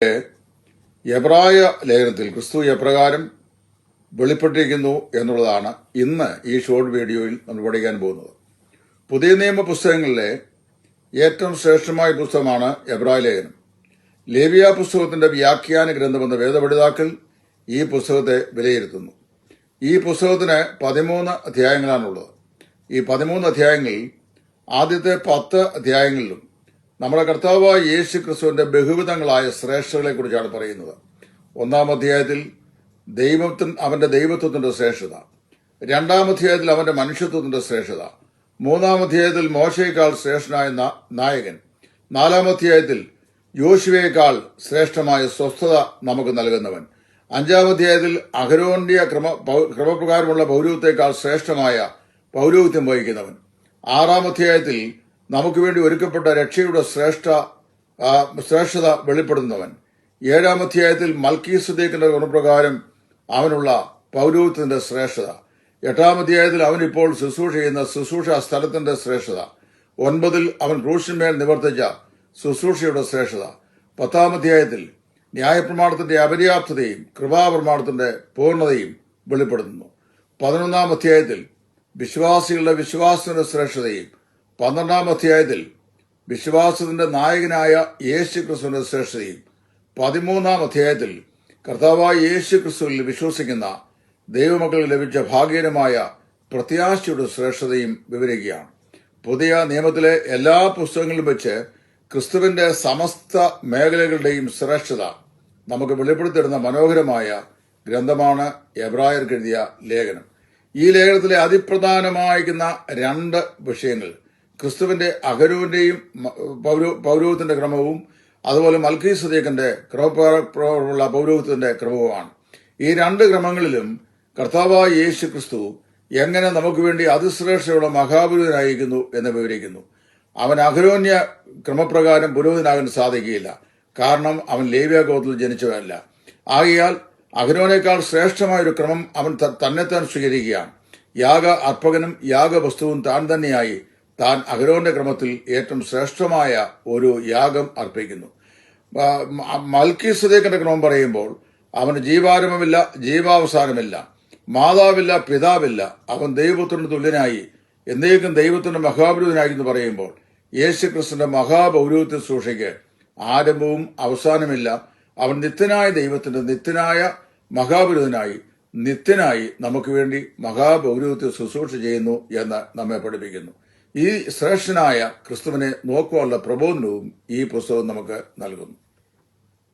എബ്രായ ലേഖനത്തിൽ ക്രിസ്തു എപ്രകാരം വെളിപ്പെട്ടിരിക്കുന്നു എന്നുള്ളതാണ് ഇന്ന് ഈ ഷോർട്ട് വീഡിയോയിൽ നമ്മൾ പഠിക്കാൻ പോകുന്നത്. പുതിയ നിയമ പുസ്തകങ്ങളിലെ ഏറ്റവും ശ്രേഷ്ഠമായ പുസ്തകമാണ് എബ്രായ ലേഖനം. ലേവ്യ പുസ്തകത്തിന്റെ വ്യാഖ്യാന ഗ്രന്ഥമെന്ന വേദപഠിതാക്കൾ ഈ പുസ്തകത്തെ വിലയിരുത്തുന്നു. ഈ പുസ്തകത്തിന് 13 അധ്യായങ്ങളാണുള്ളത്. ഈ 13 അധ്യായങ്ങളിൽ ആദ്യത്തെ 10 അധ്യായങ്ങളിലും നമ്മുടെ കർത്താവായ യേശു ക്രിസ്തുവിന്റെ ബഹുവിധങ്ങളായ ശ്രേഷ്ഠതകളെ കുറിച്ചാണ് പറയുന്നത്. 1-ാം അധ്യായത്തിൽ അവന്റെ ദൈവത്വത്തിന്റെ ശ്രേഷ്ഠത, 2-ാം അധ്യായത്തിൽ അവന്റെ മനുഷ്യത്വത്തിന്റെ ശ്രേഷ്ഠത, 3-ാം അധ്യായത്തിൽ മോശയേക്കാൾ ശ്രേഷ്ഠനായ നായകൻ, 4-ാം അധ്യായത്തിൽ യോശുവയേക്കാൾ ശ്രേഷ്ഠമായ സ്വസ്ഥത നമുക്ക് നൽകുന്നവൻ, 5-ാം അധ്യായത്തിൽ അഹരോന്റെ ക്രമപ്രകാരമുള്ള പൗരോഹിത്യത്തെക്കാൾ ശ്രേഷ്ഠമായ പൗരോഹിത്യം വഹിക്കുന്നവൻ, 6-ാം അധ്യായത്തിൽ നമുക്ക് വേണ്ടി ഒരുക്കപ്പെട്ട രക്ഷയുടെ ശ്രേഷ്ഠത വെളിപ്പെടുത്തുന്നവൻ, 7-ാം അധ്യായത്തിൽ മൽക്കീസദേക്കിന്റെ ഗുണപ്രകാരം അവനുള്ള പൗരോഹിത്യത്തിന്റെ ശ്രേഷ്ഠത, 8-ാം അധ്യായത്തിൽ അവൻ ഇപ്പോൾ ശുശ്രൂഷ ചെയ്യുന്ന ശുശ്രൂഷ സ്ഥലത്തിന്റെ ശ്രേഷ്ഠത, 9-ൽ അവൻ ക്രൂശിന്മേൽ നിവർത്തിച്ച ശുശ്രൂഷയുടെ ശ്രേഷ്ഠത, 10-ാം അധ്യായത്തിൽ ന്യായപ്രമാണത്തിന്റെ അപര്യാപ്തതയും കൃപാപ്രമാണത്തിന്റെ പൂർണ്ണതയും വെളിപ്പെടുത്തുന്നു. 11-ാം അധ്യായത്തിൽ വിശ്വാസികളുടെ വിശ്വാസത്തിന്റെ ശ്രേഷ്ഠതയും, 12-ാം അധ്യായത്തിൽ വിശ്വാസത്തിന്റെ നായകനായ യേശു ക്രിസ്തുവിന്റെ ശ്രേഷ്ഠതയും, 13-ാം അധ്യായത്തിൽ കർത്താവായ യേശു ക്രിസ്തുവിൽ വിശ്വസിക്കുന്ന ദൈവമക്കൾക്ക് ലഭിച്ച ഭാഗ്യകരമായ പ്രത്യാശയുടെ ശ്രേഷ്ഠതയും വിവരിക്കുകയാണ്. പുതിയ നിയമത്തിലെ എല്ലാ പുസ്തകങ്ങളിലും വെച്ച് ക്രിസ്തുവിന്റെ സമസ്ത മേഖലകളുടെയും ശ്രേഷ്ഠത നമുക്ക് വെളിപ്പെടുത്തിയിടുന്ന മനോഹരമായ ഗ്രന്ഥമാണ് എബ്രായർക്ക് എഴുതിയ ലേഖനം. ഈ ലേഖനത്തിലെ അതിപ്രധാനമായിരിക്കുന്ന 2 വിഷയങ്ങൾ ക്രിസ്തുവിന്റെ അഹരോന്റെയും പൗരോഹിത്യത്തിന്റെ ക്രമവും അതുപോലെ മൽക്കീസദേക്കിന്റെ ക്രമപ്രകാരമുള്ള പൗരോഹിത്യത്തിന്റെ ക്രമവുമാണ്. ഈ 2 ക്രമങ്ങളിലും കർത്താവായ യേശു ക്രിസ്തു എങ്ങനെ നമുക്ക് വേണ്ടി അതിശ്രേഷ്ഠയുള്ള മഹാപുരോഹിതനായിരിക്കുന്നു എന്ന് വിവരിക്കുന്നു. അവൻ അഹരോന്യ ക്രമപ്രകാരം പുരോഹിതനാകാൻ സാധിക്കുകയില്ല, കാരണം അവൻ ലേവ്യ ഗോത്രത്തിൽ ജനിച്ചവനല്ല. ആകയാൽ അഹരോനേക്കാൾ ശ്രേഷ്ഠമായ ഒരു ക്രമം അവൻ തന്നെത്താൻ സ്വീകരിക്കുകയാണ്. യാഗ അർപ്പകനും യാഗവസ്തുവും താൻ തന്നെയായി താൻ അഹരോന്റെ ക്രമത്തിൽ ഏറ്റവും ശ്രേഷ്ഠമായ ഒരു യാഗം അർപ്പിക്കുന്നു. മൽക്കീസദേക്കിന്റെ ക്രമം പറയുമ്പോൾ അവന് ജീവാരംഭമില്ല, ജീവാവസാനമില്ല, മാതാവില്ല, പിതാവില്ല, അവൻ ദൈവപുത്രന് തുല്യനായി എന്നേക്കും ദൈവത്തിന്റെ മഹാപുരോഹിതനായി എന്ന് പറയുമ്പോൾ യേശു ക്രിസ്തുവിന്റെ മഹാപൗരോഹിത്യ ശുശ്രൂഷയ്ക്ക് ആരംഭവും അവസാനമില്ല. അവൻ നിത്യനായ ദൈവത്തിന്റെ നിത്യനായ മഹാപുരോഹിതനായി നിത്യനായി നമുക്ക് വേണ്ടി മഹാപൗരോഹിത്യ ശുശ്രൂഷ ചെയ്യുന്നു എന്ന് നമ്മെ പഠിപ്പിക്കുന്നു. ഈ ശ്രേഷ്ഠനായ ക്രിസ്തുവിനെ നോക്കുവാനുള്ള പ്രബോധനവും ഈ പുസ്തകം നമുക്ക് നൽകുന്നു.